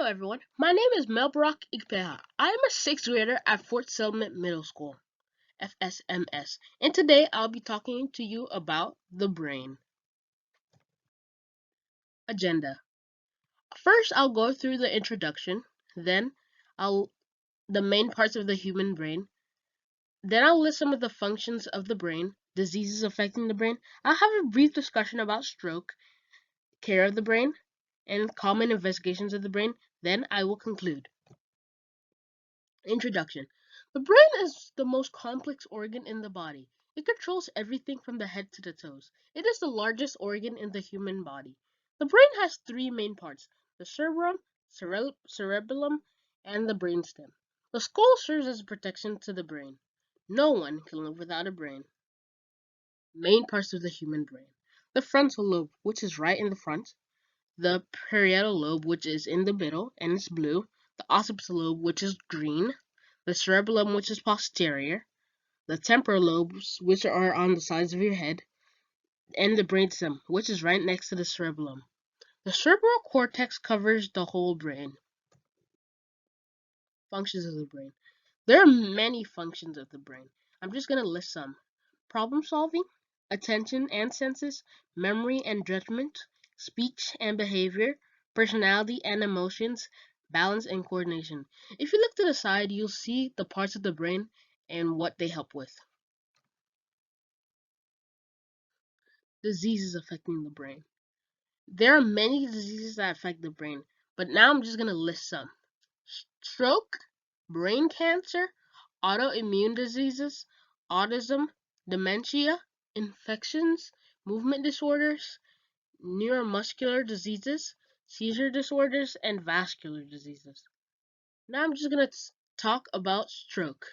Hello everyone, my name is Melbarak Ikpeekha. I am a 6th grader at Fort Settlement Middle School, FSMS, and today I'll be talking to you about the brain. Agenda. First, I'll go through the introduction, then the main parts of the human brain, then I'll list some of the functions of the brain, diseases affecting the brain. I'll have a brief discussion about stroke, care of the brain, and common investigations of the brain, then I will conclude. Introduction. The brain is the most complex organ in the body. It controls everything from the head to the toes. It is the largest organ in the human body. The brain has three main parts: the cerebrum, cerebellum, and the brainstem. The skull serves as protection to the brain. No one can live without a brain. Main parts of the human brain. The frontal lobe, which is right in the front. The parietal lobe, which is in the middle and is blue. The occipital lobe, which is green. The cerebellum, which is posterior. The temporal lobes, which are on the sides of your head. And the brainstem, which is right next to the cerebellum. The cerebral cortex covers the whole brain. Functions of the brain. There are many functions of the brain. I'm just going to list some. Problem solving, attention and senses, memory and judgment, speech and behavior, personality and emotions, balance and coordination. If you look to the side, you'll see the parts of the brain and what they help with. Diseases affecting the brain. There are many diseases that affect the brain, but now I'm just going to list some. Stroke, brain cancer, autoimmune diseases, autism, dementia, infections, movement disorders, neuromuscular diseases, seizure disorders, and vascular diseases. Now I'm just going to talk about stroke.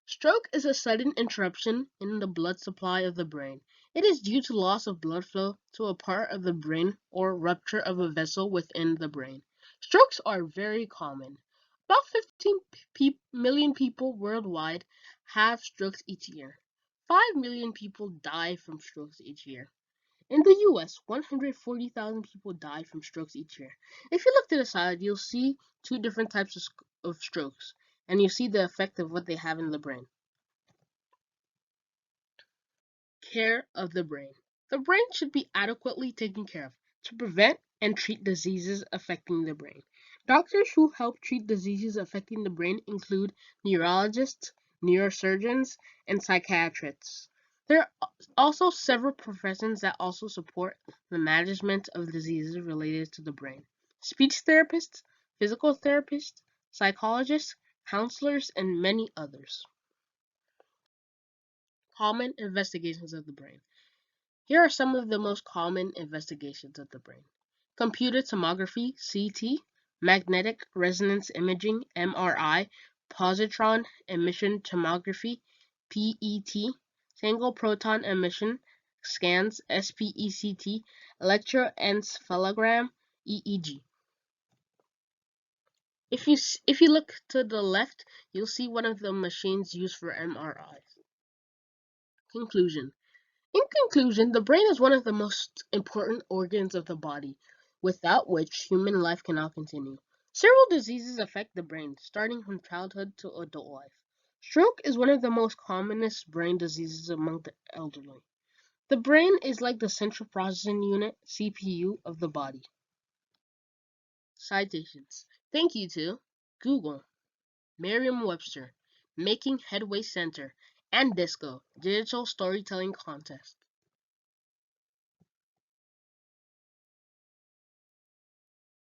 Stroke is a sudden interruption in the blood supply of the brain. It is due to loss of blood flow to a part of the brain or rupture of a vessel within the brain. Strokes are very common. About 15 million people worldwide have strokes each year. 5 million people die from strokes each year. In the US, 140,000 people die from strokes each year. If you look to the side, you'll see two different types of strokes, and you see the effect of what they have in the brain. Care of the brain. The brain should be adequately taken care of to prevent and treat diseases affecting the brain. Doctors who help treat diseases affecting the brain include neurologists, neurosurgeons, and psychiatrists. There are also several professions that also support the management of diseases related to the brain. Speech therapists, physical therapists, psychologists, counselors, and many others. Common investigations of the brain. Here are some of the most common investigations of the brain. Computed tomography, CT, magnetic resonance imaging, MRI, positron emission tomography, PET, single proton emission scans, SPECT, electroencephalogram, EEG. If you look to the left, you'll see one of the machines used for MRIs. Conclusion. In conclusion, the brain is one of the most important organs of the body, without which human life cannot continue. Several diseases affect the brain, starting from childhood to adult life. Stroke is one of the most commonest brain diseases among the elderly. The brain is like the central processing unit, CPU, of the body. Citations. Thank you to Google, Merriam-Webster, Making Headway Center, and DISCO, Digital Storytelling Contest.